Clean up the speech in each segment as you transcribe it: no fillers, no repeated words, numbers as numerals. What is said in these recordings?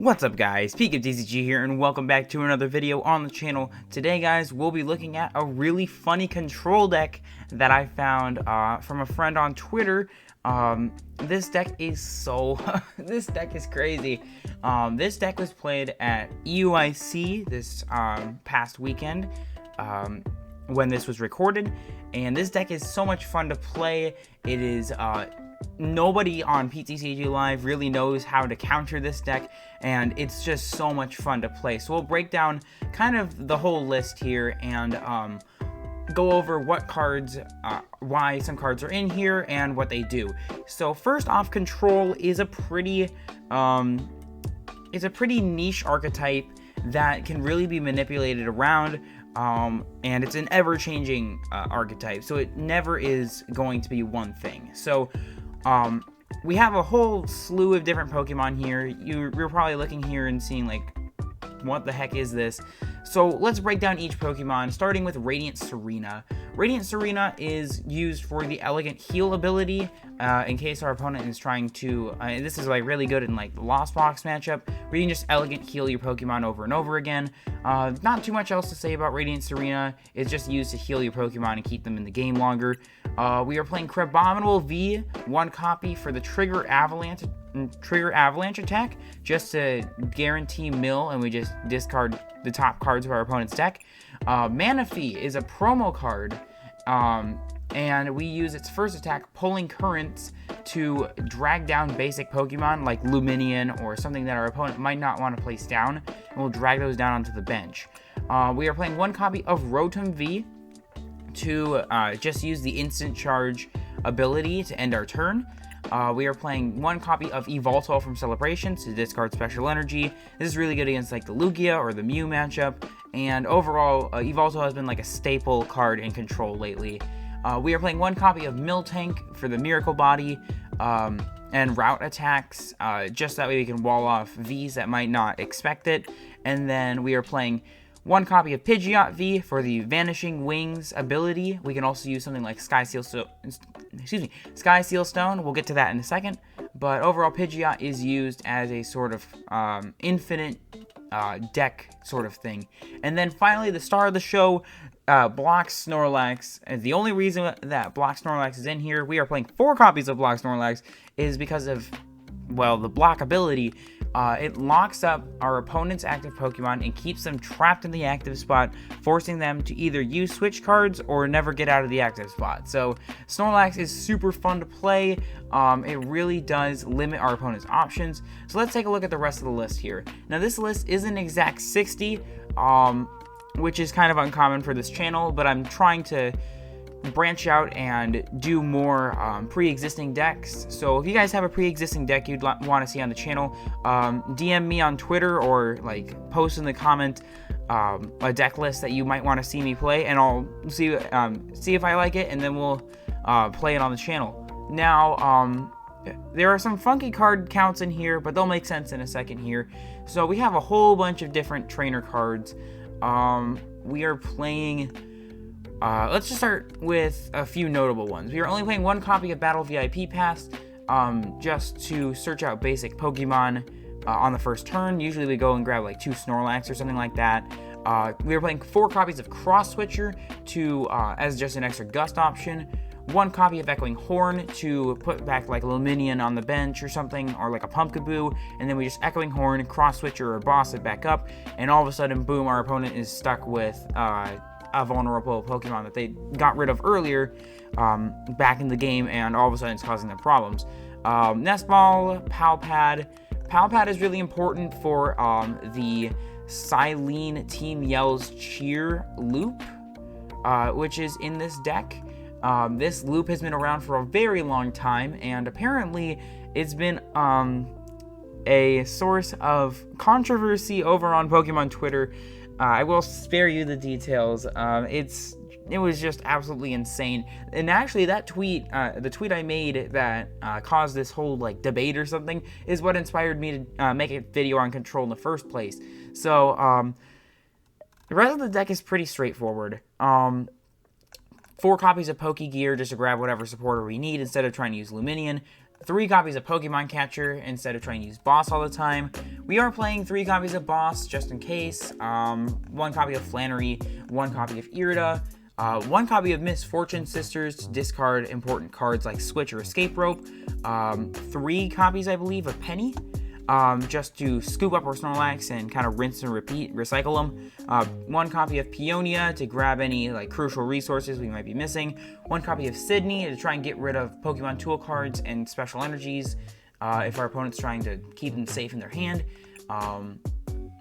What's up guys, PTCGL here and welcome back to another video on the channel. Today guys, we'll be looking at a really funny control deck that I found from a friend on Twitter. This deck is this deck is crazy. This deck was played at EUIC this past weekend when this was recorded, and this deck is so much fun to play. It is nobody on PTCG Live really knows how to counter this deck, and it's just so much fun to play. So we'll break down kind of the whole list here and go over what cards, why some cards are in here and what they do. So first off, Control is a pretty niche archetype that can really be manipulated around, and it's an ever-changing archetype, so it never is going to be one thing. So we have a whole slew of different Pokemon here. You're probably looking here and seeing like, what the heck is this? So let's break down each Pokemon, starting with Radiant Tsareena. Radiant Tsareena is used for the Elegant Heal ability, in case our opponent is trying to, this is like really good in like the Lost Box matchup, where you can just Elegant Heal your Pokemon over and over again. Not too much else to say about Radiant Tsareena. It's just used to heal your Pokemon and keep them in the game longer. We are playing Crabominable V, one copy for the Trigger Avalanche attack, just to guarantee mill, and we just discard the top cards of our opponent's deck. Manaphy is a promo card, and we use its first attack, Pulling Currents, to drag down basic Pokemon like Lumineon or something that our opponent might not want to place down, and we'll drag those down onto the bench. We are playing one copy of Rotom V to just use the instant charge ability to end our turn. We are playing one copy of Yveltal from Celebrations to discard special energy. This is really good against like the Lugia or the Mew matchup, and overall Yveltal has been like a staple card in Control lately. We are playing one copy of Miltank for the Miracle Body and route attacks, just that way we can wall off Vs that might not expect it. And then we are playing one copy of Pidgeot V for the Vanishing Wings ability. We can also use something like Sky Seal Stone. We'll get to that in a second. But overall, Pidgeot is used as a sort of infinite deck sort of thing. And then finally, the star of the show, Block Snorlax. And the only reason that Block Snorlax is in here, we are playing 4 copies of Block Snorlax, is because of, well, the block ability. It locks up our opponent's active Pokemon and keeps them trapped in the active spot, forcing them to either use switch cards or never get out of the active spot. So Snorlax is super fun to play. It really does limit our opponent's options. So let's take a look at the rest of the list here. Now this list is an exact 60, which is kind of uncommon for this channel, but I'm trying to branch out and do more pre-existing decks. So if you guys have a pre-existing deck you'd want to see on the channel, DM me on Twitter or like post in the comment a deck list that you might want to see me play, and I'll see if I like it, and then we'll play it on the channel. Now there are some funky card counts in here, but they'll make sense in a second here. So we have a whole bunch of different trainer cards. We are playing, let's just start with a few notable ones. We are only playing one copy of Battle VIP Pass, just to search out basic Pokemon on the first turn. Usually we go and grab like 2 Snorlax or something like that. We are playing 4 copies of Cross Switcher to as just an extra gust option. 1 copy of Echoing Horn to put back like Lumineon on the bench or something, or like a Pumpkaboo, and then we just Echoing Horn, Cross Switcher, or boss it back up, and all of a sudden, boom, our opponent is stuck with a vulnerable Pokemon that they got rid of earlier back in the game, and all of a sudden it's causing them problems. Nest Ball, Pal Pad. Pal Pad is really important for the Cyllene Team Yell's Cheer loop, which is in this deck. This loop has been around for a very long time, and apparently it's been a source of controversy over on Pokemon Twitter. I will spare you the details. It was just absolutely insane. And actually, that tweet, the tweet I made that caused this whole like debate or something, is what inspired me to make a video on Control in the first place. So the rest of the deck is pretty straightforward. 4 copies of Pokégear just to grab whatever supporter we need instead of trying to use Lumineon. 3 copies of Pokemon Catcher instead of trying to use Boss all the time. We are playing 3 copies of Boss just in case. 1 copy of Flannery, 1 copy of Irida, 1 copy of Misfortune Sisters to discard important cards like Switch or Escape Rope. 3 copies, I believe, of Penny. Just to scoop up our Snorlax and kind of rinse and repeat, recycle them. 1 copy of Peonia to grab any like crucial resources we might be missing. 1 copy of Sidney to try and get rid of Pokemon tool cards and special energies if our opponent's trying to keep them safe in their hand.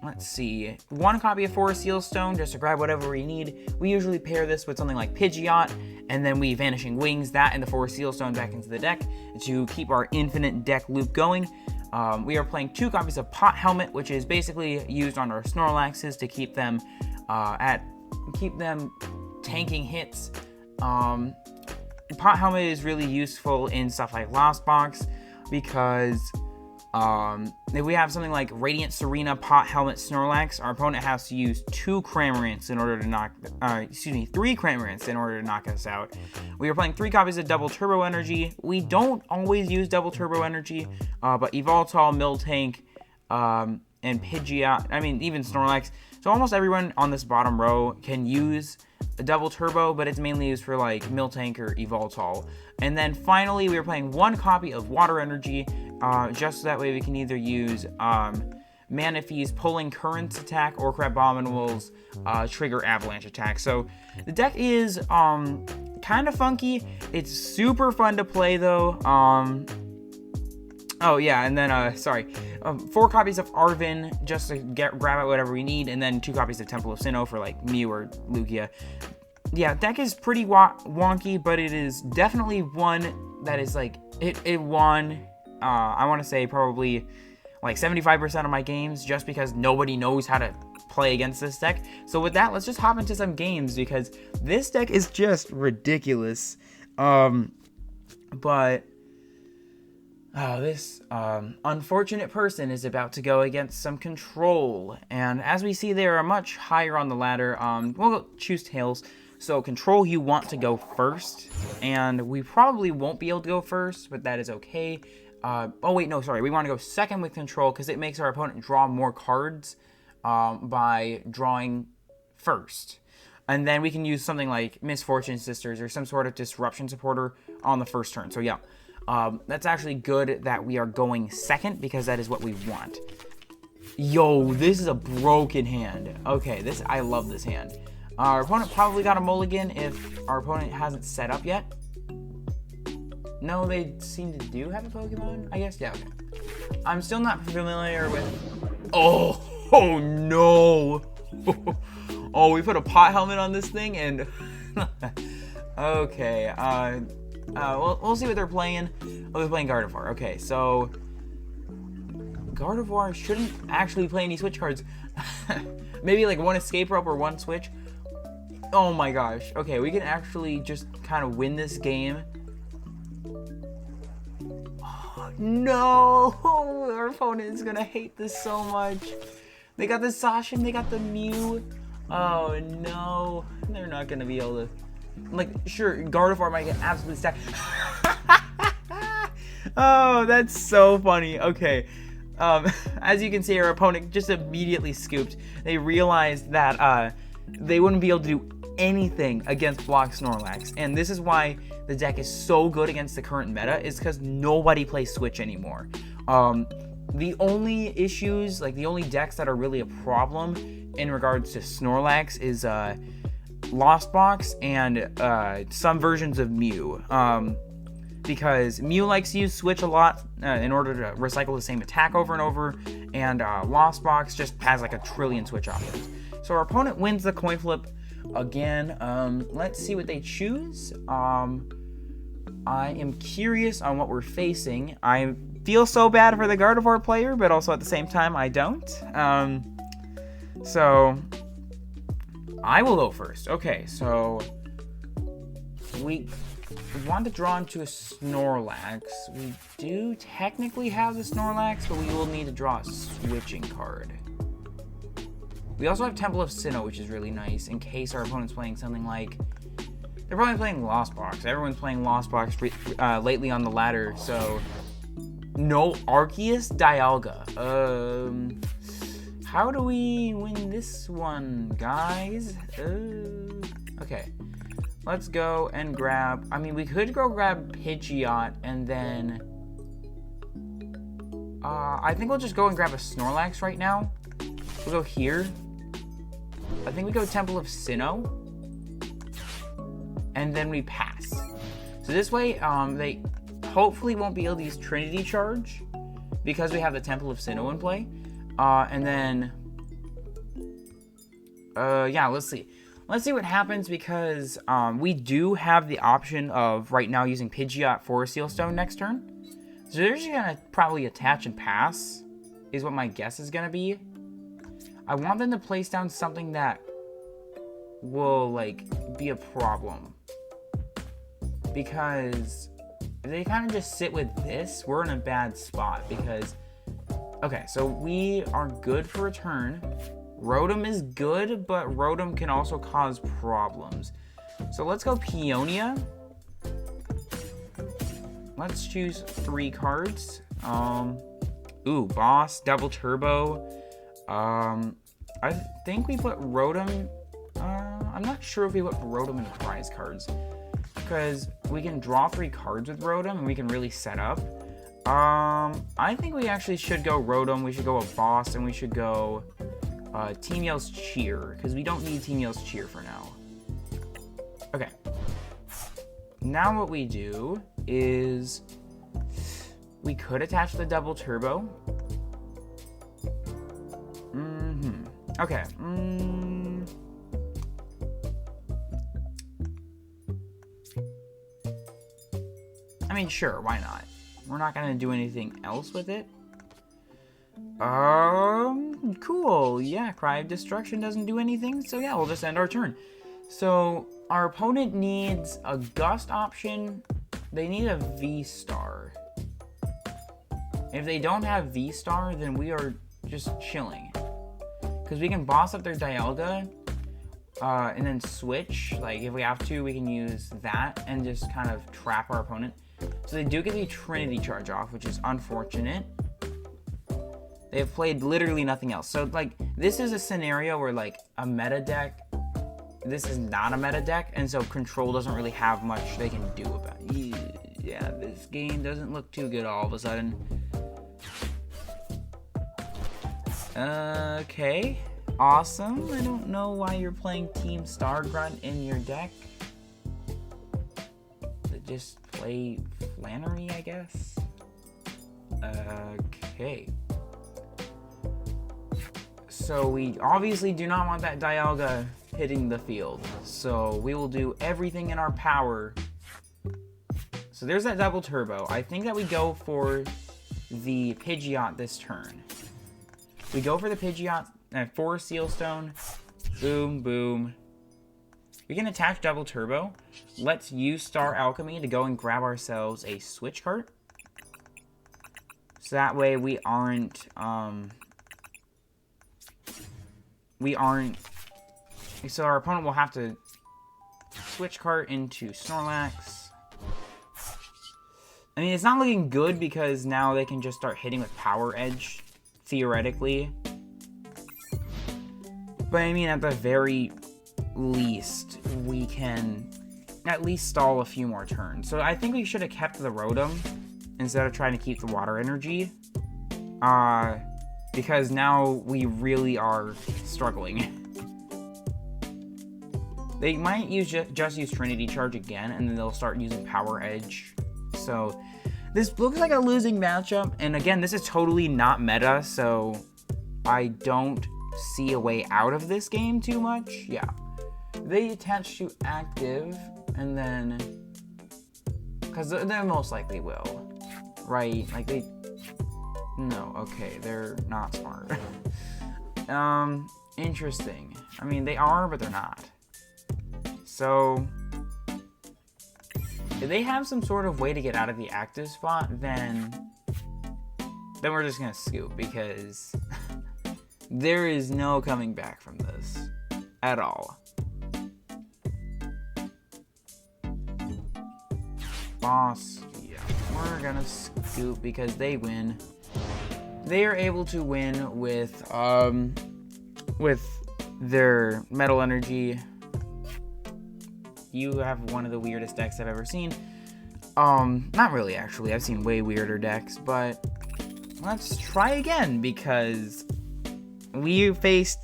Let's see, 1 copy of Forest Seal Stone just to grab whatever we need. We usually pair this with something like Pidgeot, and then we Vanishing Wings that and the Forest Seal Stone back into the deck to keep our infinite deck loop going. We are playing 2 copies of Pot Helmet, which is basically used on our Snorlaxes to keep them tanking hits. Pot Helmet is really useful in stuff like Lost Box because if we have something like Radiant Tsareena Pot Helmet Snorlax, our opponent has to use 2 Cramorants in order to knock, 3 Cramorants in order to knock us out. We are playing 3 copies of Double Turbo Energy. We don't always use Double Turbo Energy, but Yveltal, Miltank, and Pidgeot, even Snorlax. So almost everyone on this bottom row can use a Double Turbo, but it's mainly used for like Miltank or Yveltal. And then finally, we are playing 1 copy of Water Energy, just so that way we can either use Manaphy's Pulling Currents attack or Crabominable's Trigger Avalanche attack. So the deck is kind of funky. It's super fun to play though. Oh yeah, and then 4 copies of Arven just to grab out whatever we need, and then 2 copies of Temple of Sinnoh for like Mew or Lugia. Yeah, deck is pretty wonky, but it is definitely one that is like it won. I want to say probably like 75% of my games just because nobody knows how to play against this deck. So with that, let's just hop into some games because this deck is just ridiculous. This unfortunate person is about to go against some Control, and as we see, they are much higher on the ladder. We'll choose Tails. So Control, you want to go first, and we probably won't be able to go first, but that is okay. We want to go second with Control because it makes our opponent draw more cards by drawing first. And then we can use something like Misfortune Sisters or some sort of Disruption Supporter on the first turn. So yeah, that's actually good that we are going second because that is what we want. Yo, this is a broken hand. Okay, I love this hand. Our opponent probably got a mulligan if our opponent hasn't set up yet. No, they seem to do have a Pokemon, I guess. Yeah, okay. I'm still not familiar with... Oh no! Oh, we put a Pot Helmet on this thing and... Okay, we'll see what they're playing. Oh, they're playing Gardevoir. Okay, so... Gardevoir shouldn't actually play any Switch cards. Maybe like 1 Escape Rope or 1 Switch. Oh my gosh. Okay, we can actually just kind of win this game. Oh, no! Our opponent is gonna hate this so much. They got the Zacian, they got the Mew. Oh no. They're not gonna be able to... Like, sure, Gardevoir might get absolutely stacked. Oh, that's so funny. Okay. As you can see, our opponent just immediately scooped. They realized that they wouldn't be able to do anything against block Snorlax, and this is why the deck is so good against the current meta, is because nobody plays Switch anymore. The only issues, like the only decks that are really a problem in regards to Snorlax is Lost Box and some versions of Mew. Because Mew likes to use Switch a lot in order to recycle the same attack over and over, and Lost Box just has like a trillion Switch options. So our opponent wins the coin flip again. Let's see what they choose. I am curious on what we're facing. I feel so bad for the Gardevoir player, but also at the same time I don't. So I will go first. Okay, so we want to draw into a Snorlax. We do technically have the Snorlax, but we will need to draw a switching card. We also have Temple of Sinnoh, which is really nice in case our opponent's playing something like... They're probably playing Lost Box. Everyone's playing Lost Box lately on the ladder, so No Arceus Dialga. How do we win this one, guys? Okay. Let's go and grab... I mean, we could go grab Pidgeot and then... I think we'll just go and grab a Snorlax right now. We'll go here. I think we go Temple of Sinnoh. And then we pass. So this way, they hopefully won't be able to use Trinity Charge because we have the Temple of Sinnoh in play. And then... yeah, let's see. Let's see what happens because we do have the option of right now using Pidgeot for Seal Stone next turn. So they're just going to probably attach and pass is what my guess is going to be. I want them to place down something that will, like, be a problem. Because if they kind of just sit with this, we're in a bad spot because... Okay, so we are good for a turn. Rotom is good, but Rotom can also cause problems. So let's go Peonia. Let's choose 3 cards. Ooh, Boss, Double Turbo. I think we put Rotom. I'm not sure if we put Rotom in prize cards because we can draw 3 cards with Rotom and we can really set up. I think we actually should go Rotom. We should go a Boss and we should go Team Yell's Cheer because we don't need Team Yell's Cheer for now. Okay. Now what we do is we could attach the Double Turbo. Okay. I mean, sure, why not? We're not gonna do anything else with it. Cool. Yeah, Cry of Destruction doesn't do anything, so yeah, we'll just end our turn. So, our opponent needs a Gust option. They need a V-Star. If they don't have V-Star, then we are just chilling. Because we can boss up their Dialga, and then switch. Like, if we have to, we can use that and just kind of trap our opponent. So they do get the Trinity Charge off, which is unfortunate. They have played literally nothing else. So, like, this is a scenario where, like, a meta deck, this is not a meta deck, and so Control doesn't really have much they can do about it. Yeah, this game doesn't look too good all of a sudden. Okay. Awesome. I don't know why you're playing Team Star Grunt in your deck. Just play Flannery, I guess. Okay. So we obviously do not want that Dialga hitting the field. So we will do everything in our power. So there's that Double Turbo. I think that we go for the Pidgeot this turn. We go for the Pidgeot and 4 Seal Stone. Boom, boom. We can attach Double Turbo. Let's use Star Alchemy to go and grab ourselves a Switch Cart. So that way we aren't, so our opponent will have to Switch Cart into Snorlax. I mean, it's not looking good because now they can just start hitting with Power Edge, theoretically. But I mean, at the very least, we can at least stall a few more turns. So I think we should have kept the Rotom instead of trying to keep the Water Energy. Because now we really are struggling. They might just use Trinity Charge again, and then they'll start using Power Edge. So this looks like a losing matchup. And again, this is totally not meta, so I don't see a way out of this game too much. Yeah. They attach to active, and then... Because they most likely will. Right? Like, they... No, okay, they're not smart. Interesting. I mean, they are, but they're not. So, if they have some sort of way to get out of the active spot, then we're just gonna scoop, because there is no coming back from this at all. Boss, yeah. we're gonna scoop because they win. They are able to win with their Metal Energy. You have one of the weirdest decks I've ever seen. Not really, actually. I've seen way weirder decks, but let's try again because we faced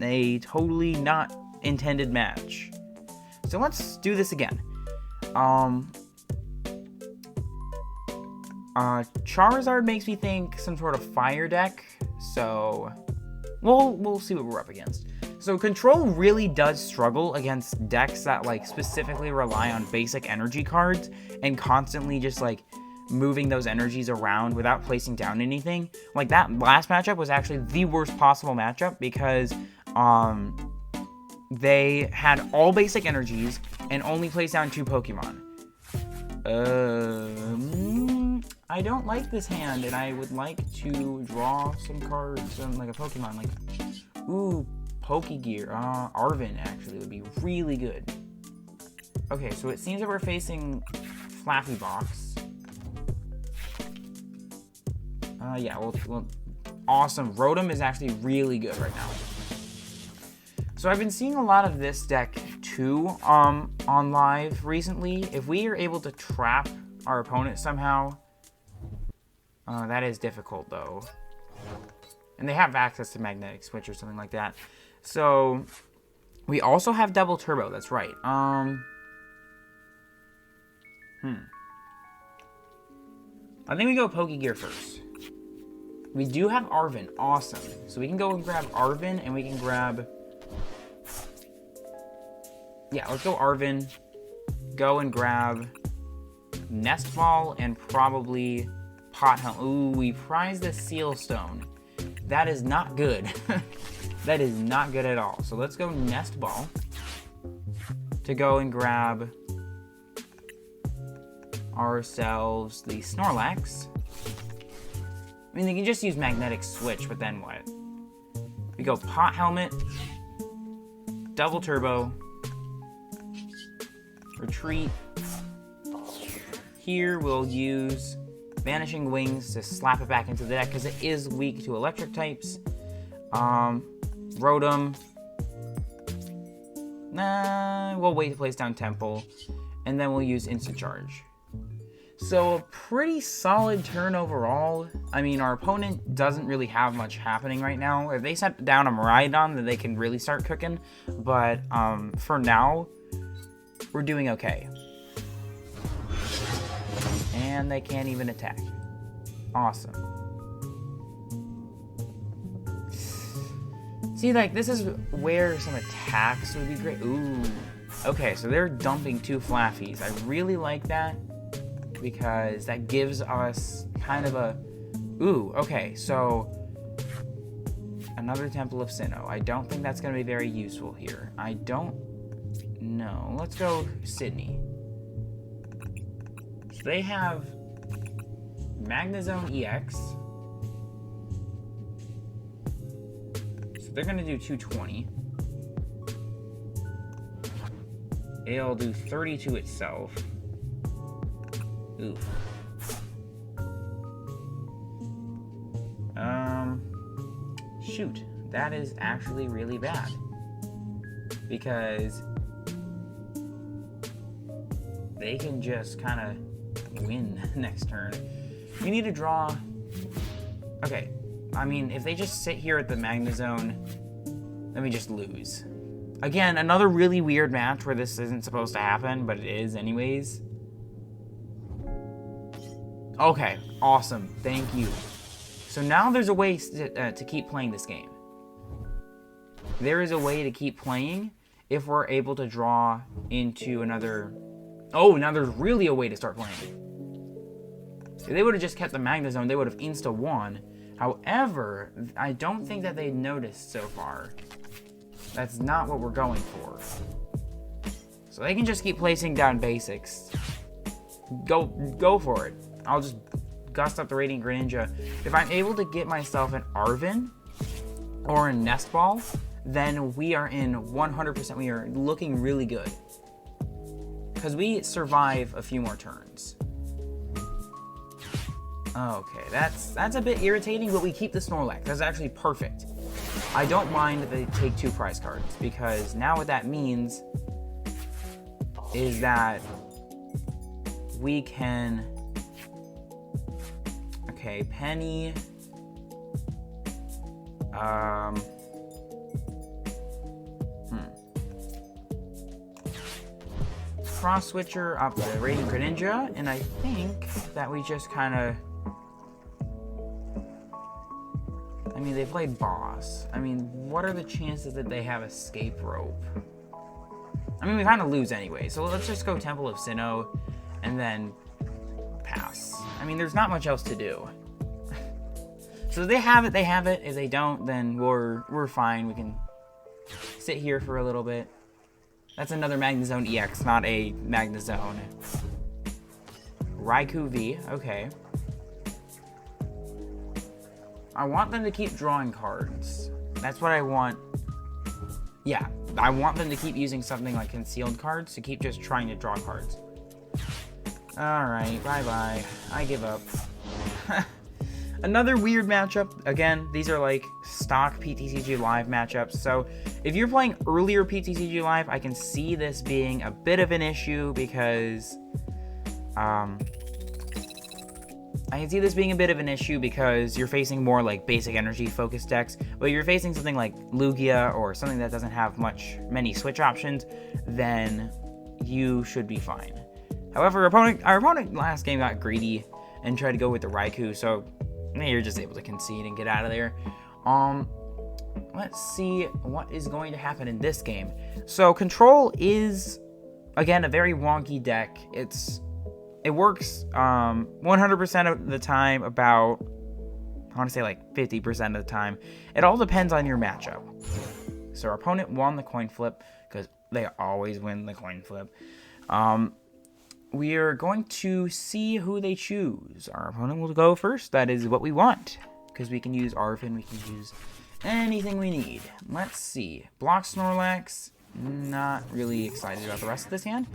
a totally not intended match. So let's do this again. Charizard makes me think some sort of fire deck, so we'll see what we're up against. So Control really does struggle against decks that like specifically rely on basic energy cards and constantly just like moving those energies around without placing down anything. Like that last matchup was actually the worst possible matchup because they had all basic energies and only placed down 2 Pokemon. I don't like this hand, and I would like to draw some cards on like a Pokemon, like, ooh, Pokégear. Arven actually would be really good. Okay, so it seems that we're facing Flaffy Box. Yeah, well, awesome. Rotom is actually really good right now. So I've been seeing a lot of this deck too on live recently. If we are able to trap our opponent somehow, that is difficult though. And they have access to Magnetic Switch or something like that. So we also have Double Turbo, that's right. I think we go Pokégear first. We do have Arven, awesome. So we can go and grab Arven and we can grab... Yeah, let's go Arven. Go and grab Nest Ball and probably Pot Helmet. Ooh, we prize the Seal Stone. That is not good. That is not good at all. So let's go Nest Ball to go and grab ourselves the Snorlax. I mean, they can just use Magnetic Switch, but then what? We go Pot Helmet, Double Turbo, Retreat. Here we'll use Vanishing Wings to slap it back into the deck because it is weak to electric types. Rotom. Nah, we'll wait to place down Temple. And then we'll use Instant Charge. So a pretty solid turn overall. I mean, our opponent doesn't really have much happening right now. If they set down a Miraidon, then they can really start cooking. But for now, we're doing okay. And they can't even attack. Awesome. See, like, this is where some attacks would be great. Ooh. Okay, so they're dumping 2 Flaffies. I really like that because that gives us kind of a... Ooh, okay, so another Temple of Sinnoh. I don't think that's going to be very useful here. I don't know. Let's go Sidney. So they have Magnezone EX. So they're going to do 220. It'll do 32 itself. Ooh. Shoot. That is actually really bad. Because they can just kind of win next turn. We need to draw... Okay. I mean, if they just sit here at the Magnezone, then we just lose. Again, another really weird match where this isn't supposed to happen, but it is anyways. Okay, awesome. Thank you. So now there's a way to keep playing this game. There is a way to keep playing if we're able to draw into another... Oh, now there's really a way to start playing. If they would have just kept the Magnezone, they would have insta-won. However, I don't think that they noticed so far. That's not what we're going for. So they can just keep placing down basics. Go for it. I'll just gust up the Radiant Greninja. If I'm able to get myself an Arven or a Nest Ball, then we are in 100%. We are looking really good. Because we survive a few more turns. Okay, that's a bit irritating, but we keep the Snorlax. That's actually perfect. I don't mind that they take 2 prize cards, because now what that means is that we can... Okay, Penny... Cross Switcher up to Radiant Greninja, and I think that we just kind of... I mean, they played Boss. I mean, what are the chances that they have Escape Rope? I mean, we kind of lose anyway, so let's just go Temple of Sinnoh, and then pass. I mean, there's not much else to do. So if they have it, they have it. If they don't, then we're fine. We can sit here for a little bit. That's another Magnezone EX, not a Magnezone. Raikou V, okay. I want them to keep drawing cards. That's what I want. Yeah, I want them to keep using something like concealed cards to keep just trying to draw cards. Alright, bye-bye. I give up. Another weird matchup. Again, these are like stock PTCG Live matchups. So if you're playing earlier PTCG Live, I can see this being a bit of an issue because you're facing more like basic energy focused decks, but you're facing something like Lugia or something that doesn't have many switch options, then you should be fine. However, our opponent last game got greedy and tried to go with the Raikou, so you're just able to concede and get out of there. Let's see what is going to happen in this game. So Control is, again, a very wonky deck. It works 100% of the time, about, I want to say like 50% of the time. It all depends on your matchup. So our opponent won the coin flip, because they always win the coin flip. We are going to see who they choose. Our opponent will go first. That is what we want, because we can use Arven, we can use anything we need. Let's see. Block Snorlax. Not really excited about the rest of this hand.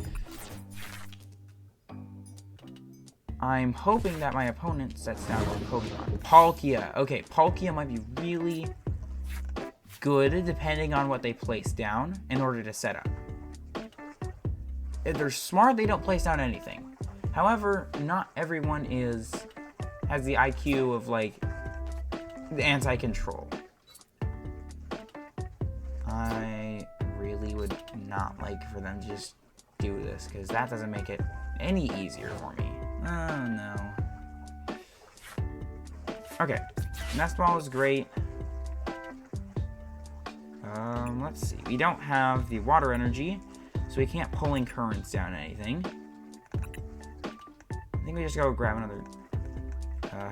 I'm hoping that my opponent sets down a Pokemon. Palkia. Okay, Palkia might be really good depending on what they place down in order to set up. If they're smart, they don't place down anything. However, not everyone has the IQ of like the anti-control. I really would not like for them to just do this, because that doesn't make it any easier for me. Oh no. Okay, Nest Ball is great. Let's see. We don't have the water energy, so we can't pulling currents down anything. I think we just go grab another.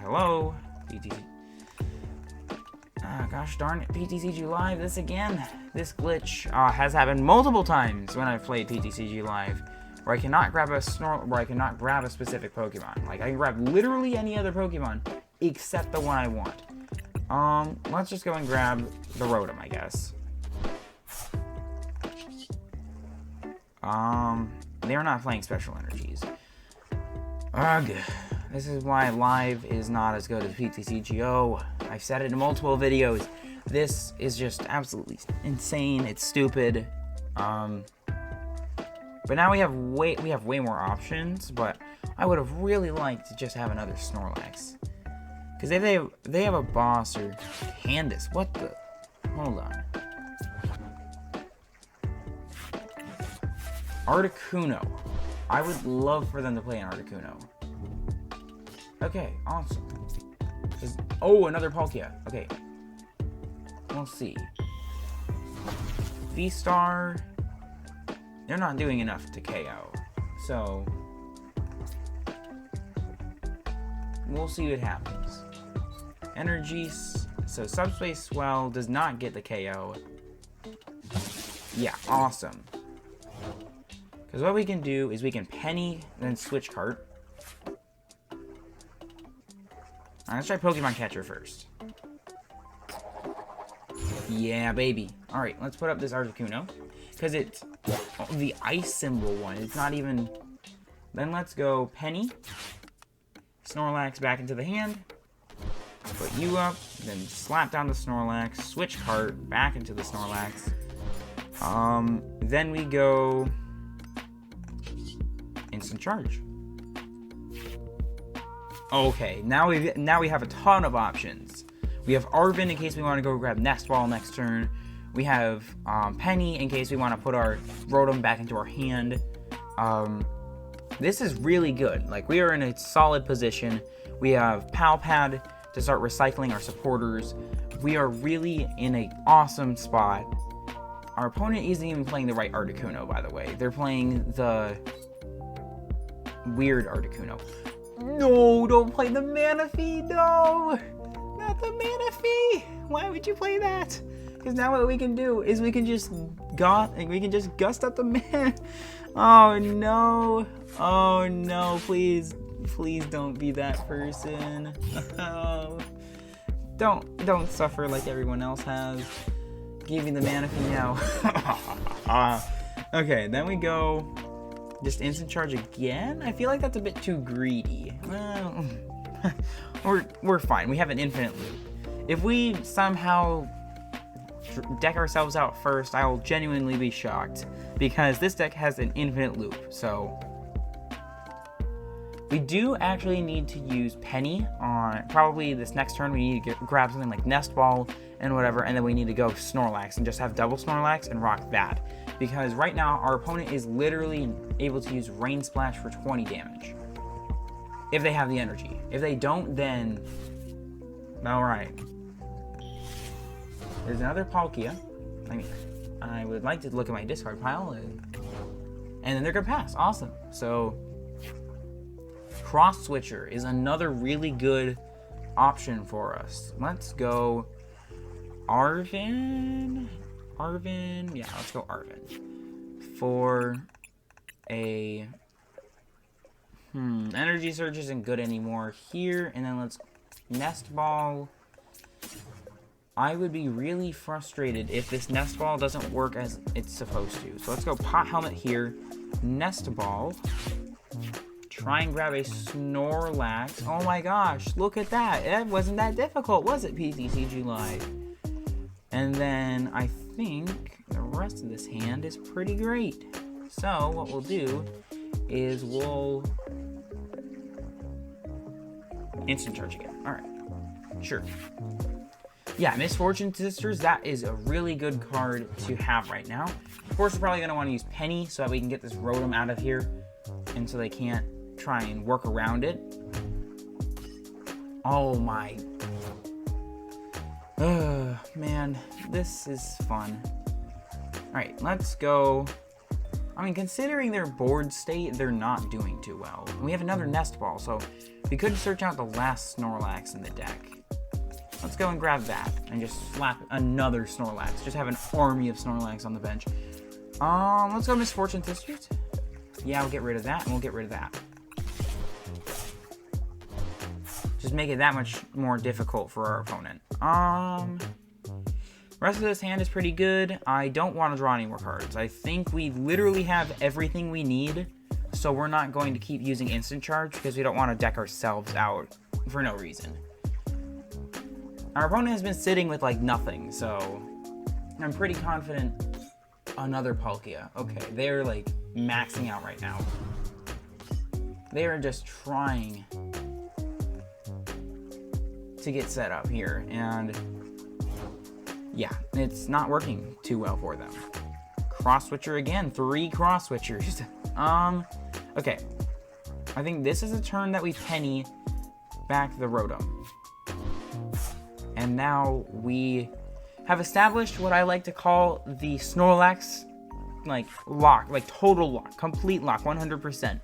Hello, PTC. Gosh darn it, PTCG Live, this again. This glitch has happened multiple times when I've played PTCG Live, where I cannot grab a specific Pokemon. Like, I can grab literally any other Pokemon except the one I want. Let's just go and grab the Rotom, I guess. They're not playing special energies. Ugh. This is why Live is not as good as PTCGO. I've said it in multiple videos. This is just absolutely insane. It's stupid. But now we have way more options, but I would have really liked to just have another Snorlax. Because if they have a boss or Candace, what the? Hold on. Articuno. I would love for them to play an Articuno. Okay, awesome. Oh, another Palkia. Okay. We'll see. V-Star. They're not doing enough to KO. So we'll see what happens. Energy. So Subspace Swell does not get the KO. Yeah, awesome. Because what we can do is we can Penny, then Switch Cart. Let's try Pokemon Catcher first. Yeah, baby. Alright, let's put up this Articuno. Because it's the ice symbol one. It's not even... Then let's go Penny. Snorlax back into the hand. Put you up, then slap down the Snorlax. Switch Cart back into the Snorlax. Then we go Instant Charge. Okay, now we have a ton of options. We have Arven in case we want to go grab Nest Ball next turn. We have Penny in case we want to put our Rotom back into our hand. This is really good. Like, we are in a solid position. We have Pal Pad to start recycling our supporters. We are really in an awesome spot. Our opponent isn't even playing the right Articuno, by the way. They're playing the weird Articuno. No, don't play the Manaphy, no! Not the Manaphy! Why would you play that? Because now what we can do is we can just gust up the man. Oh no. Oh no, please don't be that person. Oh. Don't suffer like everyone else has. Give me the Manaphy now. Okay, then we go just Instant Charge again. I feel like that's a bit too greedy. Well, we're fine. We have an infinite loop. If we somehow deck ourselves out first, I will genuinely be shocked, because this deck has an infinite loop. So we do actually need to use Penny on probably this next turn. We need to grab something like Nest Ball and whatever, and then we need to go Snorlax and just have double Snorlax and rock that, because right now our opponent is literally able to use Rain Splash for 20 damage if they have the energy. If they don't, then alright. There's another Palkia. I mean, I would like to look at my discard pile, and then they're gonna pass. Awesome. So Cross Switcher is another really good option for us. Let's go Arven. Yeah, let's go Arven for a Energy Surge isn't good anymore here, and then let's Nest Ball. I would be really frustrated if this Nest Ball doesn't work as it's supposed to. So let's go Pot Helmet here, Nest Ball, try and grab a Snorlax. Oh my gosh, look at that. It wasn't that difficult, was it, PTCG Live? And then I think the rest of this hand is pretty great. So what we'll do is we'll Instant Charge again. Alright, sure. Yeah, Misfortune Sisters, that is a really good card to have right now. Of course, we're probably going to want to use Penny so that we can get this Rotom out of here, and so they can't try and work around it. Oh my. Man, this is fun. Alright, let's go. I mean, considering their board state, they're not doing too well. And we have another Nest Ball, so we could search out the last Snorlax in the deck. Let's go and grab that and just slap another Snorlax. Just have an army of Snorlax on the bench. Let's go Misfortune Sisters. Yeah, we'll get rid of that, and we'll get rid of that. Just make it that much more difficult for our opponent. Rest of this hand is pretty good. I don't want to draw any more cards. I think we literally have everything we need, so we're not going to keep using Instant Charge because we don't want to deck ourselves out for no reason. Our opponent has been sitting with like nothing, so I'm pretty confident. Another Palkia. Okay, they're like maxing out right now. They are just trying to get set up here, and yeah, it's not working too well for them. Cross Switcher again, 3 Cross Switchers. Okay, I think this is a turn that we Penny back the Rotom. And now we have established what I like to call the Snorlax, like, lock, like total lock, complete lock, 100%.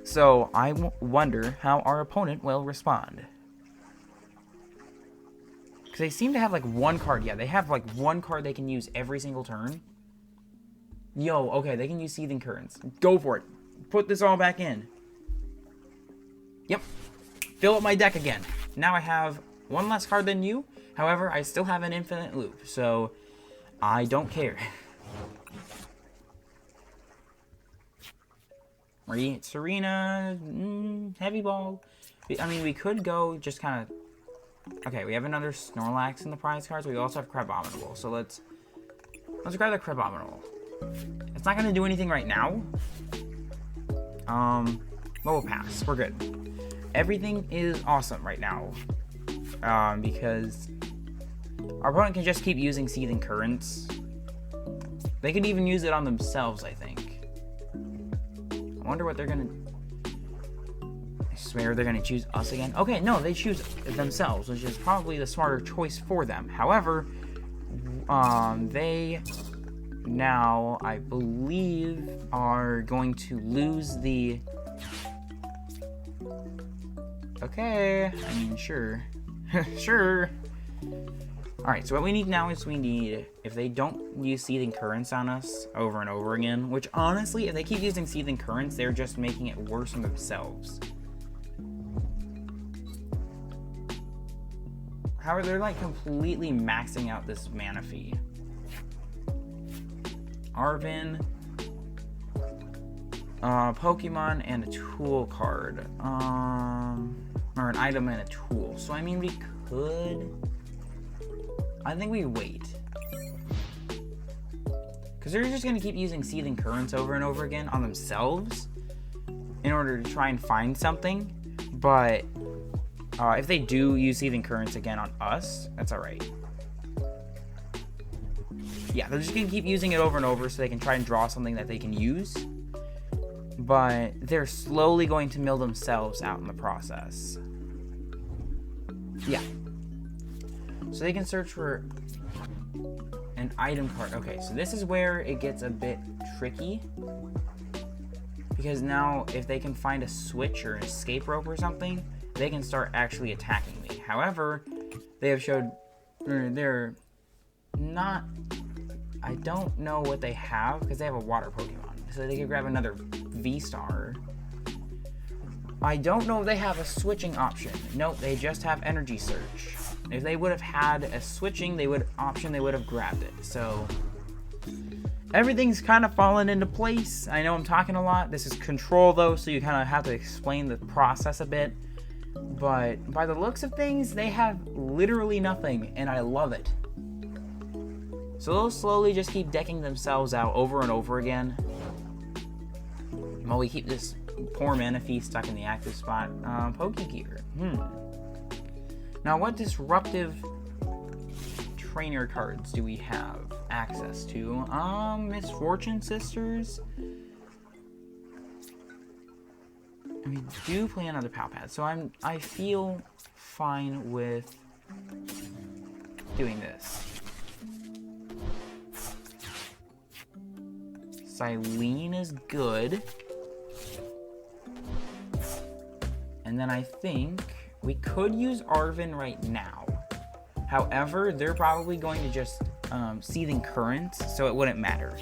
So I wonder how our opponent will respond. Because they seem to have like one card. Yeah, they have like one card they can use every single turn. Yo, okay, they can use Seething Currents. Go for it. Put this all back in. Yep. Fill up my deck again. Now I have one less card than you. However, I still have an infinite loop, so I don't care. Radiant Tsareena, Heavy Ball. I mean, we could go just kind of... Okay, we have another Snorlax in the prize cards. We also have Crabominable. So let's grab the Crabominable. It's not going to do anything right now. But we'll pass. We're good. Everything is awesome right now. Because our opponent can just keep using Seething Currents. They could even use it on themselves, I think. I wonder what they're going to... I swear they're going to choose us again. Okay, no, they choose themselves, which is probably the smarter choice for them. However, they now, I believe, are going to lose the... Okay, I mean, sure. Sure. Alright, so what we need now is if they don't use Seething Currents on us over and over again, which honestly, if they keep using Seething Currents, they're just making it worse on themselves. However, they're like completely maxing out this Manaphy. Arven, Pokemon, and a tool card. Or an item and a tool. So, I mean, we could... I think we wait. Because they're just going to keep using Seething Currents over and over again on themselves in order to try and find something. But if they do use Seething Currents again on us, that's alright. Yeah, they're just going to keep using it over and over so they can try and draw something that they can use. But they're slowly going to mill themselves out in the process. Yeah. So they can search for an item card. Okay, so this is where it gets a bit tricky. Because now, if they can find a switch or an escape rope or something, they can start actually attacking me. However, they have showed... They're not... I don't know what they have, because they have a water Pokemon. So they could grab another V-Star. I don't know if they have a switching option. Nope, they just have Energy Search. If they would have had a switching they would have grabbed it. So everything's kind of fallen into place. I know I'm talking a lot. This is control though, so you kind of have to explain the process a bit. But by the looks of things, they have literally nothing, and I love it. So they'll slowly just keep decking themselves out over and over again. While we keep this poor Manaphy stuck in the active spot. Pokégear. Now, what disruptive trainer cards do we have access to? Misfortune Sisters. And we do play another Pal Pad, so I feel fine with doing this. Cyllene is good. And then I think we could use Arven right now. However, they're probably going to just Seething Currents, so it wouldn't matter.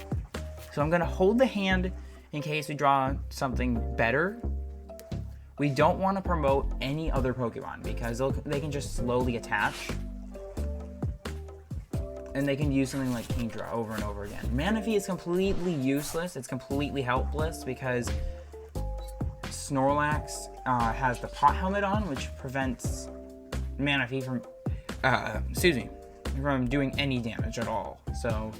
So I'm going to hold the hand in case we draw something better. We don't want to promote any other Pokemon because they can just slowly attach. And they can use something like Kingdra over and over again. Manaphy is completely useless. It's completely helpless because Snorlax has the Pot Helmet on, which prevents Manaphy from, from doing any damage at all. So,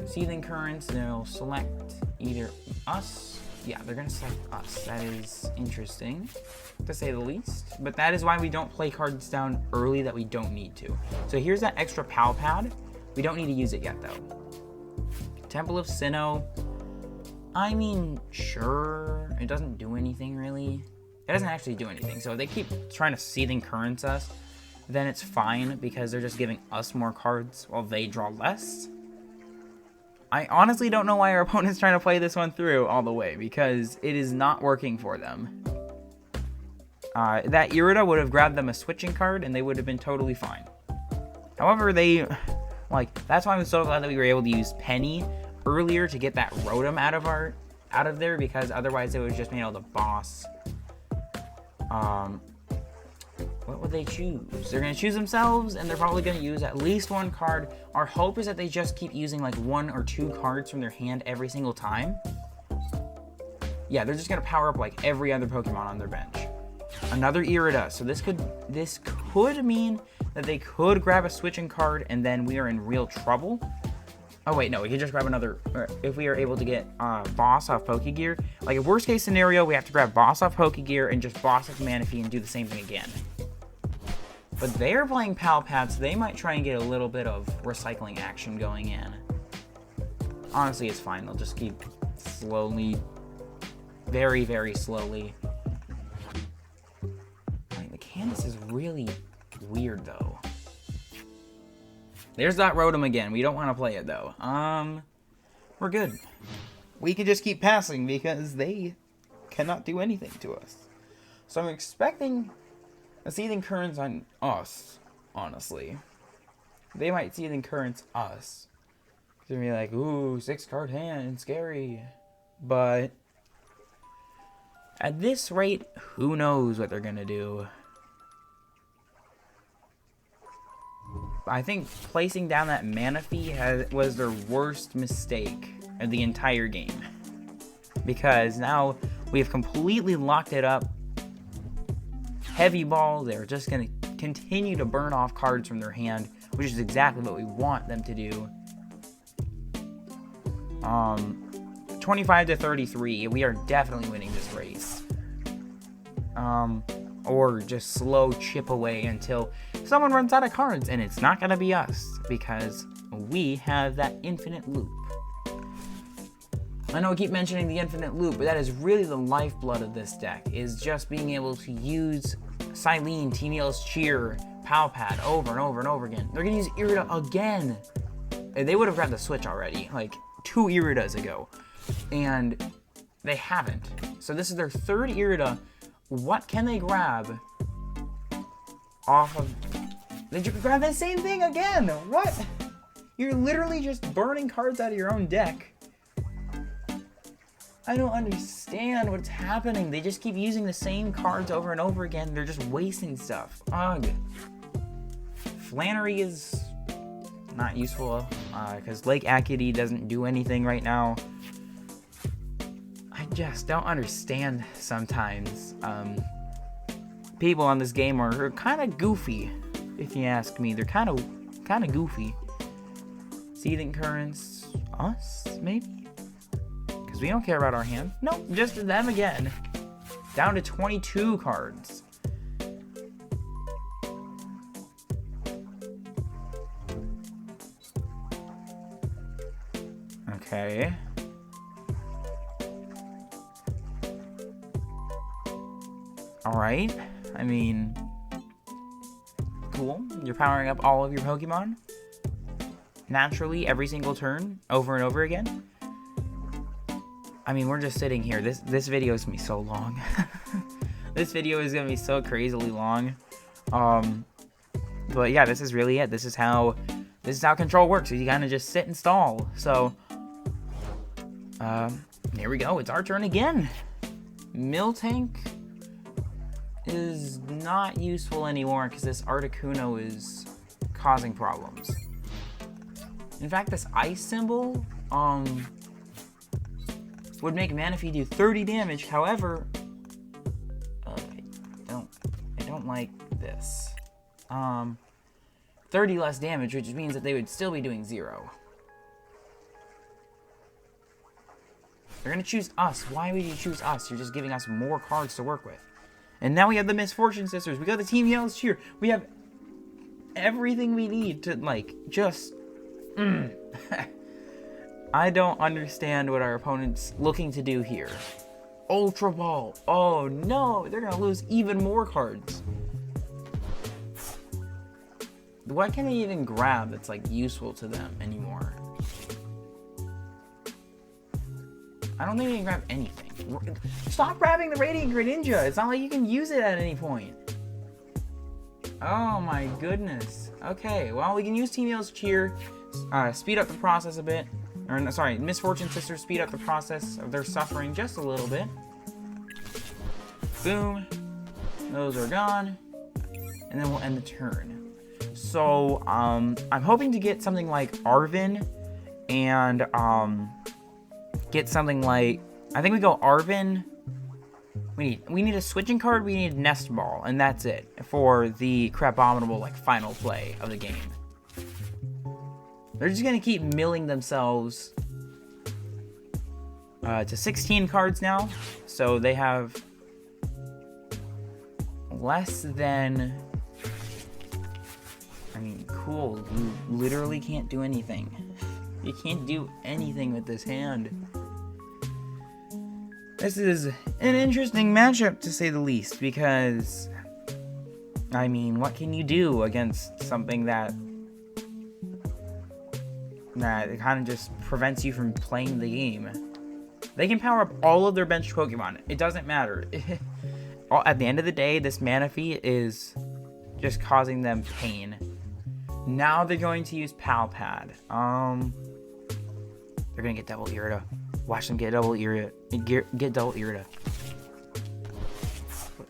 Seething Currents, they'll select either us. Yeah, they're gonna select us. That is interesting, to say the least. But that is why we don't play cards down early that we don't need to. So here's that extra Pal Pad. We don't need to use it yet, though. Temple of Sinnoh. I mean, sure. It doesn't do anything, really. It doesn't actually do anything. So if they keep trying to Seething Currents us, then it's fine because they're just giving us more cards while they draw less. I honestly don't know why our opponent's trying to play this one through all the way because it is not working for them. That Irida would have grabbed them a switching card and they would have been totally fine. However, that's why I'm so glad that we were able to use Penny earlier to get that Rotom out of there because otherwise it would have just been able to boss. What would they choose? They're going to choose themselves, and they're probably going to use at least one card. Our hope is that they just keep using like 1 or 2 cards from their hand every single time. Yeah, they're just gonna power up like every other Pokemon on their bench. Another Irida. So this could mean that they could grab a switching card, and then we are in real trouble. Oh wait, no, we could just grab another. If we are able to get Boss off Pokégear, like a worst case scenario, we have to grab Boss off Pokégear and just Boss off Manaphy and do the same thing again. But they're playing Pal Pad, so they might try and get a little bit of recycling action going in. Honestly, it's fine. They'll just keep slowly, very, very slowly. Like, the Canvas is really weird, though. There's that Rotom again. We don't want to play it, though. We're good. We can just keep passing because they cannot do anything to us. So I'm expecting a Seething Currents on us, honestly. They might Seething Currents us. They're gonna be like, ooh, 6-card hand, scary. But at this rate, who knows what they're gonna do. I think placing down that Manaphy was their worst mistake of the entire game. Because now we have completely locked it up. Heavy Ball, they're just going to continue to burn off cards from their hand, which is exactly what we want them to do. 25-33, we are definitely winning this race. Or just slow chip away until someone runs out of cards, and it's not going to be us, because we have that infinite loop. I know I keep mentioning the infinite loop, but that is really the lifeblood of this deck, is just being able to use Cyllene, Team Cheer, Pal Pad over and over and over again. They're going to use Irida again. They would have grabbed the Switch already, like 2 Iridas ago, and they haven't. So this is their 3rd Irida. What can they grab off of... They grab the same thing again! What? You're literally just burning cards out of your own deck. I don't understand what's happening. They just keep using the same cards over and over again. They're just wasting stuff. Ugh. Flannery is not useful because Lake Acuity doesn't do anything right now. I just don't understand sometimes. People on this game are kind of goofy, if you ask me. They're kind of goofy. Seething Currents, us maybe? Because we don't care about our hand. Nope, just them again. Down to 22 cards. Okay. Alright. I mean, cool. You're powering up all of your Pokemon naturally every single turn over and over again. I mean, we're just sitting here. This video is gonna be so long. This video is gonna be so crazily long. But yeah, this is really it. This is how control works. You kind of just sit and stall. So here we go. It's our turn again. Miltank is not useful anymore because this Articuno is causing problems. In fact, this ice symbol would make Manaphy do 30 damage. However, I don't like this. 30 less damage, which means that they would still be doing 0. They're gonna choose us. Why would you choose us? You're just giving us more cards to work with. And now we have the Misfortune Sisters. We got the Team Yellow's Cheer. We have everything we need to, like, just... I don't understand what our opponent's looking to do here. Ultra Ball. Oh, no. They're going to lose even more cards. What can they even grab that's, like, useful to them anymore? I don't think they can grab anything. Stop grabbing the Radiant Greninja. It's not like you can use it at any point. Oh my goodness. Okay, well, we can use Team Yellow's Cheer, speed up the process a bit. Or, no, sorry, Misfortune Sisters speed up the process of their suffering just a little bit. Boom. Those are gone. And then we'll end the turn. So, I'm hoping to get something like Arven and, get something like I think we go Arven. We need a switching card, we need Nest Ball, and that's it for the Crabominable, like, final play of the game. They're just gonna keep milling themselves to 16 cards now, so they have less than... I mean, cool, you literally can't do anything. You can't do anything with this hand. This is an interesting matchup, to say the least, because, I mean, what can you do against something that kind of just prevents you from playing the game? They can power up all of their benched Pokemon. It doesn't matter. At the end of the day, this Manaphy is just causing them pain. Now they're going to use Pal Pad. They're going to get double Irida. Watch them get double Irida. Get double Irida.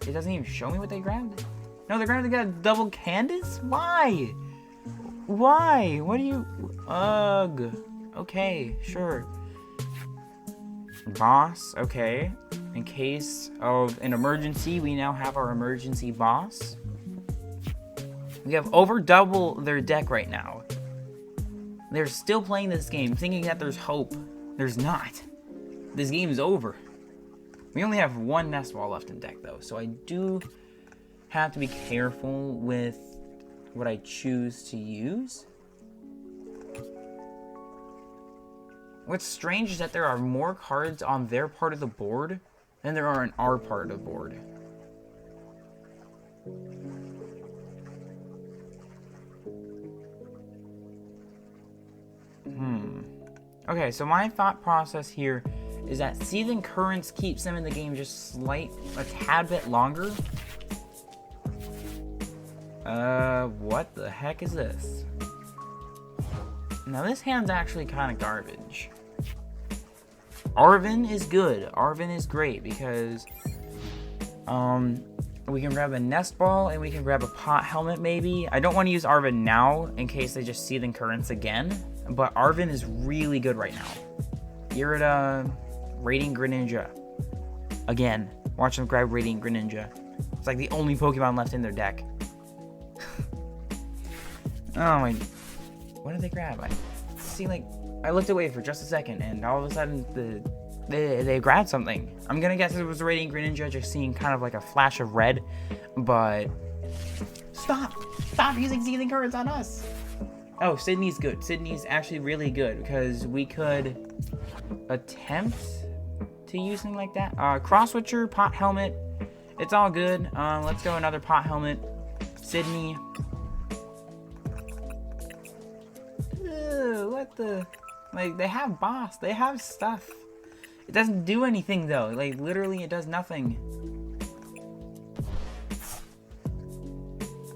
It doesn't even show me what they grabbed. No, they're going to get double Candace? Why? Why? What do you... Ugh. Okay, sure. Boss, okay. In case of an emergency, we now have our emergency boss. We have over double their deck right now. They're still playing this game, thinking that there's hope. There's not. This game is over. We only have one Nest Ball left in deck, though, so I do have to be careful with what I choose to use. What's strange is that there are more cards on their part of the board than there are on our part of the board. Okay, so my thought process here is that Seething Currents keeps them in the game just a tad bit longer. What the heck is this? Now this hand's actually kind of garbage. Arven is good. Arven is great because we can grab a Nest Ball and we can grab a Pot Helmet maybe. I don't want to use Arven now in case they just Seething Currents again, but Arven is really good right now. Irida, Radiant Greninja. Again, watch them grab Radiant Greninja. It's like the only Pokemon left in their deck. Oh my... What did they grab? I looked away for just a second, and all of a sudden, they grabbed something. I'm gonna guess it was a Radiant Greninja, just seeing kind of like a flash of red, but... Stop using Seething Currents on us! Oh, Sidney's good. Sidney's actually really good, because we could attempt to use something like that. Cross Switcher, Pot Helmet, it's all good. Let's go another Pot Helmet. Sidney. What the... Like, they have boss. They have stuff. It doesn't do anything, though. Like, literally, it does nothing.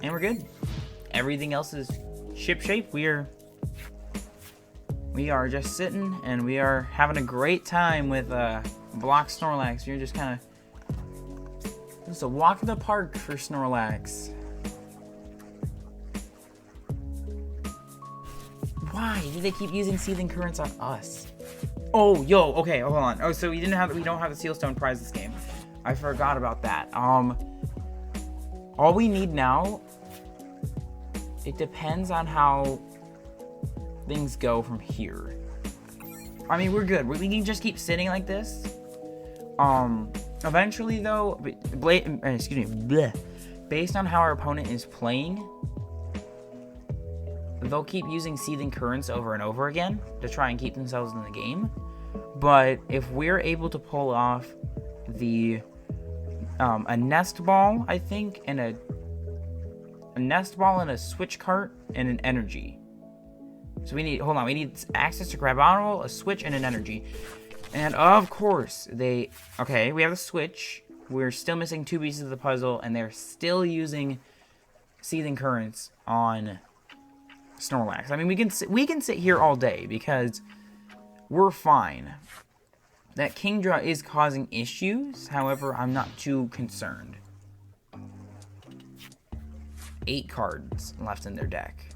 And we're good. Everything else is shipshape. We are just sitting, and we are having a great time with Block Snorlax. You're just kind of... It's a walk in the park for Snorlax. Why do they keep using Seething Currents on us? Oh, yo, okay, hold on. Oh, so we don't have the Sealstone prize this game. I forgot about that. All we need now, it depends on how things go from here. I mean, we're good. We can just keep sitting like this. Eventually, though, based on how our opponent is playing, they'll keep using Seething Currents over and over again to try and keep themselves in the game. But if we're able to pull off a Nest Ball, I think, and a Nest Ball and a Switch Cart and an Energy. So we need access to Crabominable, a Switch, and an Energy. And of course, we have the Switch. We're still missing 2 pieces of the puzzle, and they're still using Seething Currents on Snorlax. I mean, we can sit here all day because we're fine. That Kingdra is causing issues, however, I'm not too concerned. 8 cards left in their deck.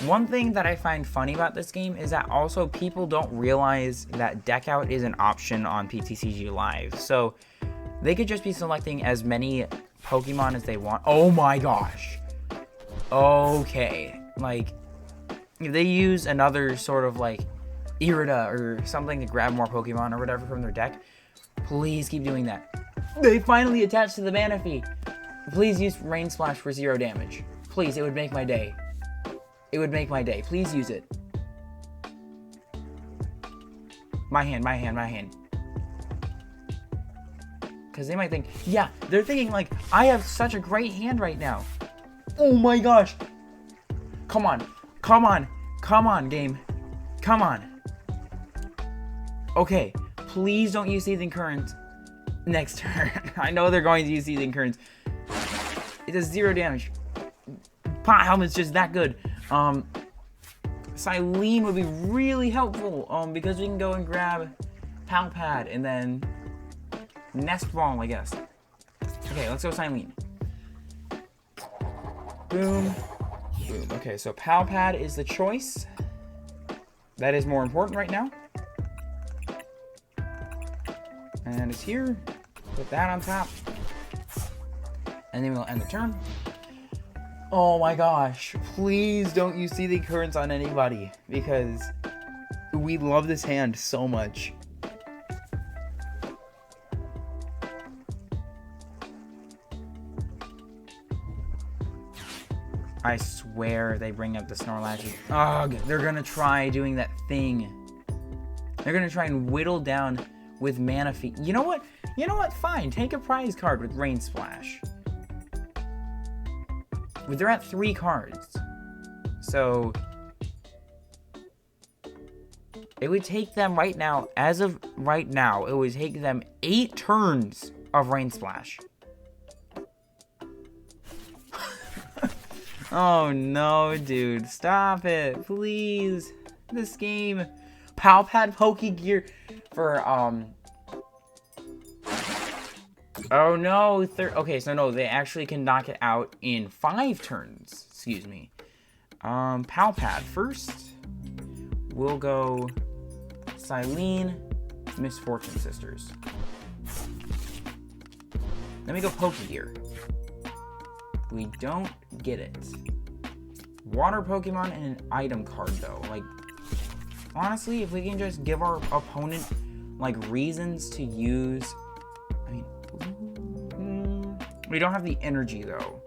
One thing that I find funny about this game is that also people don't realize that deck out is an option on PTCG Live. So they could just be selecting as many Pokemon as they want. Oh my gosh. Okay. Like, if they use another sort of like Irida or something to grab more Pokemon or whatever from their deck, please keep doing that. They finally attached to the Manaphy. Please use Rain Splash for 0 damage. Please, it would make my day. It would make my day. Please use it. My hand. Because they might think, yeah, they're thinking like, I have such a great hand right now. Oh my gosh. Come on, game. Come on. Okay, please don't use Seething Current next turn. I know they're going to use Seething Currents. It does 0 damage. Pot Helmet's just that good. Cyllene would be really helpful, because we can go and grab Pal Pad and then Nest Ball, I guess. Okay, let's go Cyllene. Boom. Boom. Okay, so Pal Pad is the choice. That is more important right now. And it's here. Put that on top. And then we'll end the turn. Oh my gosh. Please don't use Seething Currents on anybody, because we love this hand so much. I swear they bring up the Snorlax. Ugh, they're gonna try doing that thing. They're gonna try and whittle down with Manaphy. You know what? Fine. Take a prize card with Rain Splash. But they're at 3 cards. So it would take them right now, as of right now, it would take them 8 turns of Rain Splash. Oh no, dude. Stop it. Please. This game. Pal Pad Pokégear for, oh no. Okay, so no, they actually can knock it out in 5 turns. Excuse me. Pal Pad first. We'll go Cyllene, Misfortune Sisters. Then we go Pokégear. We don't get it. Water Pokemon and an item card, though. Like, honestly, if we can just give our opponent, like, reasons to use... I mean, we don't have the energy, though.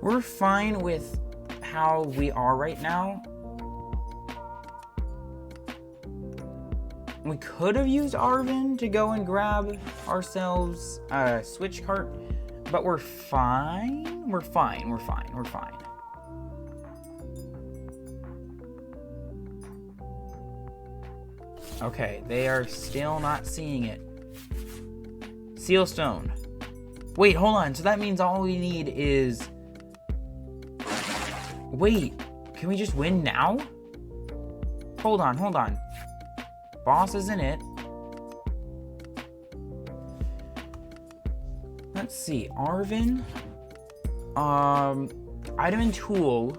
We're fine with how we are right now. We could have used Arven to go and grab ourselves a Switch Cart. But we're fine. We're fine. Okay, they are still not seeing it. Seal Stone. Wait, hold on. So that means all we need is... Wait, can we just win now? Hold on. Boss isn't it. Let's see, Arven, item and tool.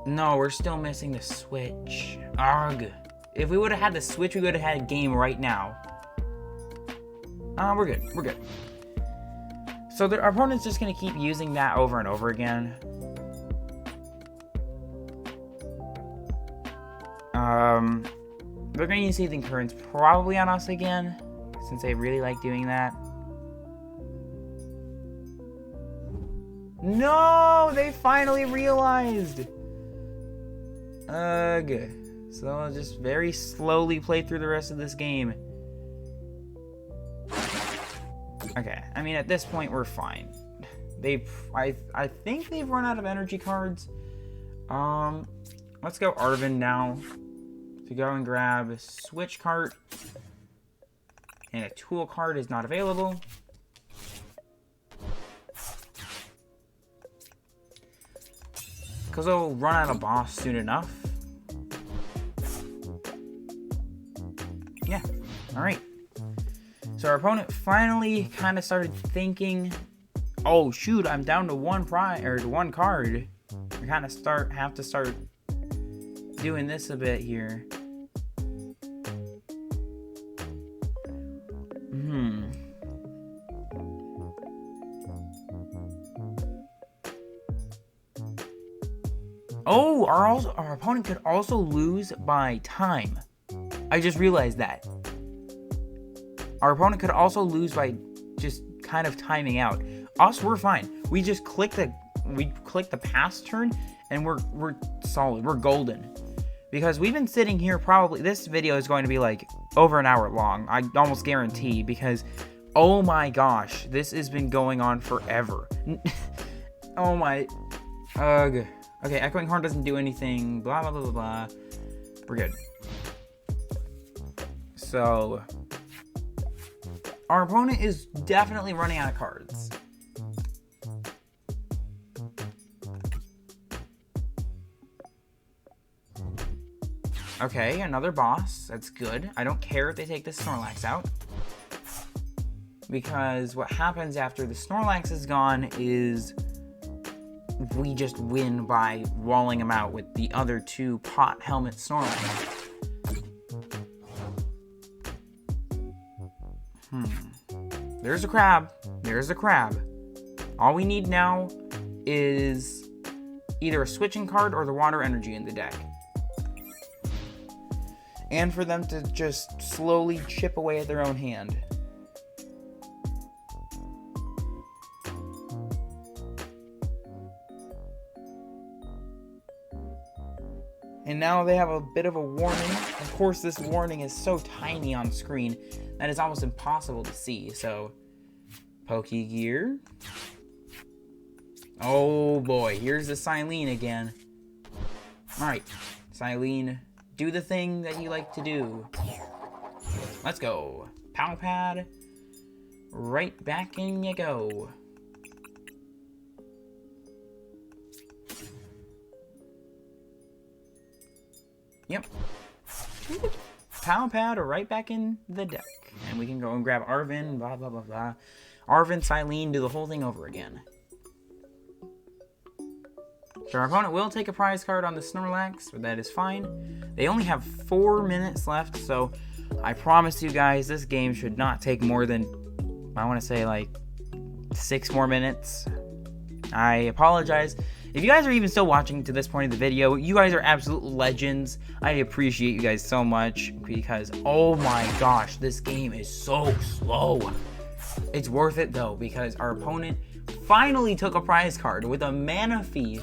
No, we're still missing the Switch. Ugh. If we would have had the Switch, we would have had a game right now. We're good. So our opponent's just gonna keep using that over and over again. They're gonna use Seething Currents probably on us again, since they really like doing that. No, they finally realized. Ugh. So I'll just very slowly play through the rest of this game. Okay, I mean, at this point, we're fine. I think they've run out of energy cards. Let's go Arven now. To go and grab a Switch Cart. And a tool card is not available. Because they'll run out of boss soon enough. Yeah, alright. So our opponent finally kind of started thinking Oh shoot, I'm down to one card. I kind of have to start doing this a bit here. Oh, our opponent could also lose by time. I just realized that. Our opponent could also lose by just kind of timing out. Us, we're fine. We just click the pass turn and we're solid. We're golden. Because we've been sitting here probably, this video is going to be like over an hour long. I almost guarantee, because oh my gosh, this has been going on forever. Oh my, ugh. Okay, Echoing Horn doesn't do anything, blah, blah, blah, blah, blah. We're good. So, our opponent is definitely running out of cards. Okay, another boss. That's good. I don't care if they take the Snorlax out, because what happens after the Snorlax is gone is we just win by walling them out with the other two Pot Helmet Snorlax. There's a crab. There's a crab. All we need now is either a switching card or the water energy in the deck. And for them to just slowly chip away at their own hand. And now they have a bit of a warning. Of course, this warning is so tiny on screen that it's almost impossible to see. So, Pokégear. Oh boy, here's the Cyllene again. Alright, Cyllene, do the thing that you like to do. Let's go. Pal Pad. Right back in you go. Yep. Pal Pad right back in the deck. And we can go and grab Arven, blah, blah, blah, blah. Arven, Cyllene, do the whole thing over again. So our opponent will take a prize card on the Snorlax, but that is fine. They only have 4 minutes left, so I promise you guys this game should not take more than, I want to say, like 6 more minutes. I apologize. If you guys are even still watching to this point of the video, you guys are absolute legends. I appreciate you guys so much, because oh my gosh, this game is so slow. It's worth it though, because our opponent finally took a prize card with a Manaphy.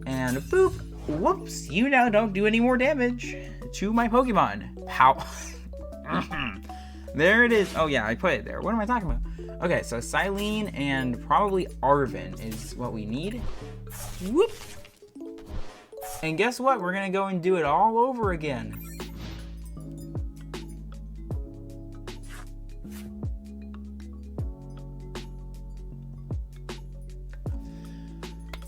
And boop, whoops, you now don't do any more damage to my Pokemon. How? There it is. Oh yeah, I put it there. What am I talking about? Okay, so Cyllene and probably Arven is what we need. Whoop! And guess what? We're gonna go and do it all over again.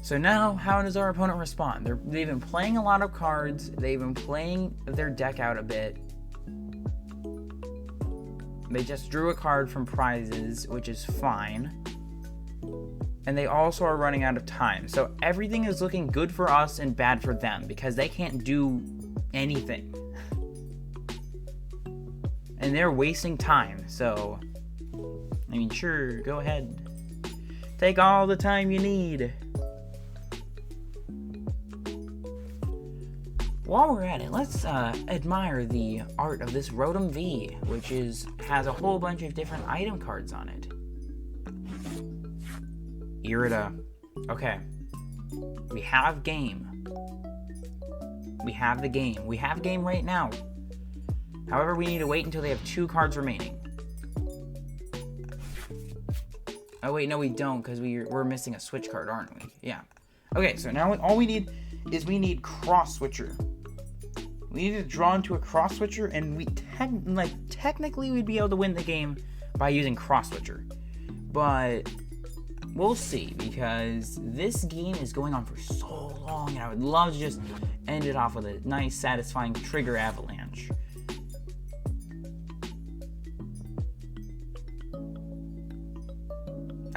So now, how does our opponent respond? They've been playing a lot of cards. They've been playing their deck out a bit. They just drew a card from prizes, which is fine. And they also are running out of time. So everything is looking good for us and bad for them, because they can't do anything. And they're wasting time, so I mean, sure, go ahead. Take all the time you need. While we're at it, let's admire the art of this Rotom V, which has a whole bunch of different item cards on it. Irida. Okay. We have game. We have the game. We have game right now. However, we need to wait until they have 2 cards remaining. Oh wait, no we don't, because we're missing a switch card, aren't we? Yeah. Okay, so now all we need is Cross Switcher. We need to draw into a Cross Switcher, and technically we'd be able to win the game by using Cross Switcher. But we'll see, because this game is going on for so long, and I would love to just end it off with a nice, satisfying trigger avalanche.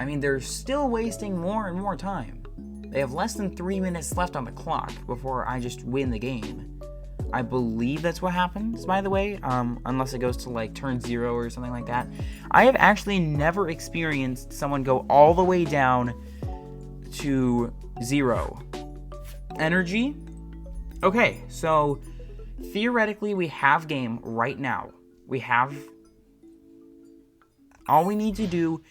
I mean, they're still wasting more and more time. They have less than 3 minutes left on the clock before I just win the game. I believe that's what happens, by the way, unless it goes to like turn 0 or something like that. I have actually never experienced someone go all the way down to 0. Energy? Okay, so theoretically we have game right now. All we need to do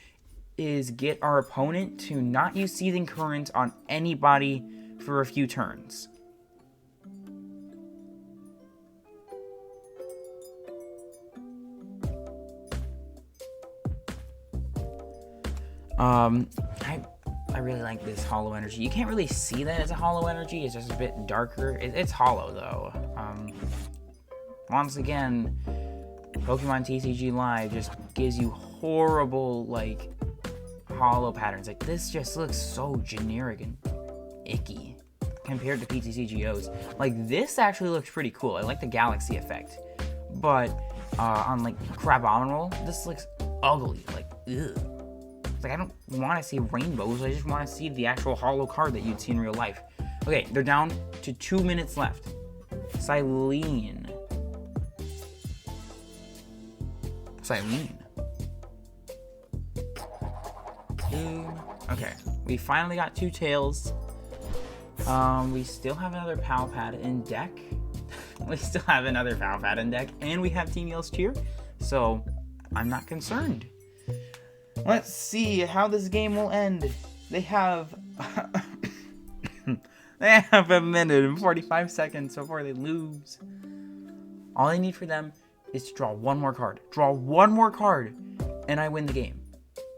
is get our opponent to not use Seething Current on anybody for a few turns. I really like this hollow energy. You can't really see that it's a hollow energy. It's just a bit darker. It's hollow though. Once again, Pokemon TCG Live just gives you horrible like hollow patterns. Like this just looks so generic and icky compared to PTCGOs. Like this actually looks pretty cool. I like the galaxy effect, but on like Crabominable, this looks ugly. Like ugh. Like, I don't want to see rainbows. I just want to see the actual hollow card that you'd see in real life. Okay, they're down to 2 minutes left. Cyllene. Okay, we finally got 2 tails. We still have another Pal Pad in deck. And we have Team Yell's Cheer. So, I'm not concerned. Let's see how this game will end. They have a minute and 45 seconds before they lose. All I need for them is to draw one more card. And I win the game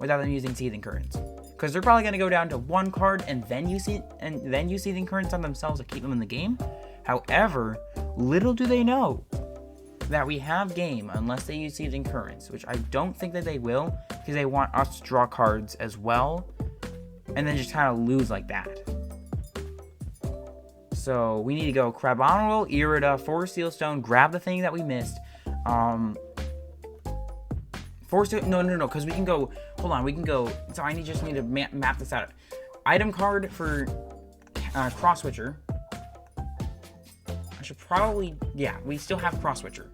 without them using Seething Currents. Because they're probably gonna go down to 1 card and then use Seething Currents on themselves to keep them in the game. However, little do they know that we have game unless they use Seething Currents, which I don't think that they will, because they want us to draw cards as well, and then just kind of lose like that. So we need to go Crabominable, Irida, Forest Seal Stone, grab the thing that we missed. No, because we can go, hold on, we can go, so I just need to map this out. Item card for Cross Switcher. I should probably, yeah, we still have Cross Switcher.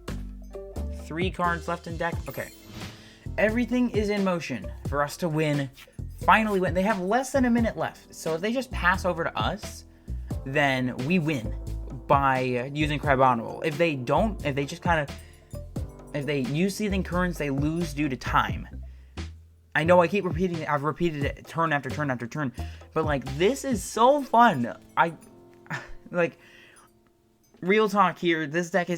3 cards left in deck. Okay. Everything is in motion for us to win. Finally win. They have less than a minute left. So if they just pass over to us, then we win by using Crabominable. If they don't, if they use Seething Currents, they lose due to time. I know I keep repeating it. I've repeated it turn after turn after turn. But like, this is so fun. Like, real talk here, this deck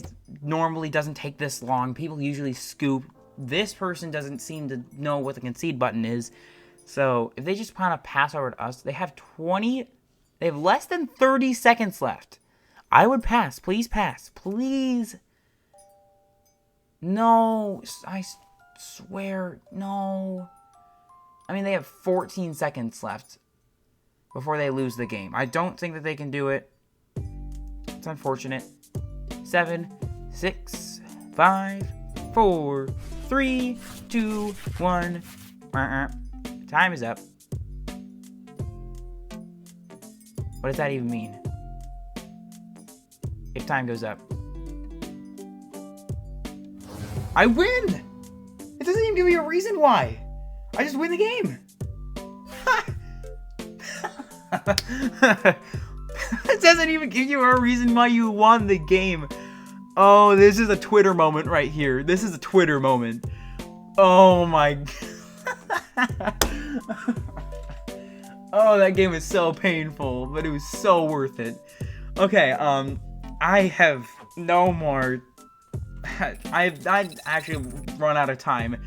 normally doesn't take this long. People usually scoop. This person doesn't seem to know what the concede button is. So if they just kind of pass over to us, they have less than 30 seconds left. I would pass. Please pass. Please. No. I swear. No. I mean, they have 14 seconds left before they lose the game. I don't think that they can do it. It's unfortunate. 7, 6, 5, 4, 3, 2, 1. Time is up. What does that even mean? If time goes up. I win! It doesn't even give me a reason why. I just win the game. It doesn't even give you a reason why you won the game. Oh, this is a Twitter moment right here. This is a Twitter moment. Oh my god. Oh, that game was so painful, but it was so worth it. Okay, I have no more. I've actually run out of time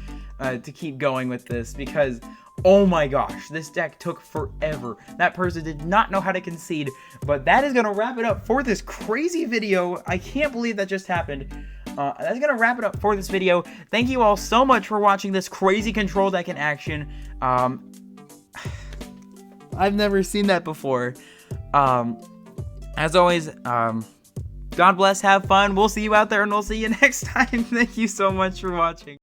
to keep going with this because, oh my gosh, this deck took forever. That person did not know how to concede, but that is going to wrap it up for this crazy video. I can't believe that just happened. That's going to wrap it up for this video. Thank you all so much for watching this crazy control deck in action. I've never seen that before. As always, God bless, have fun. We'll see you out there, and we'll see you next time. Thank you so much for watching.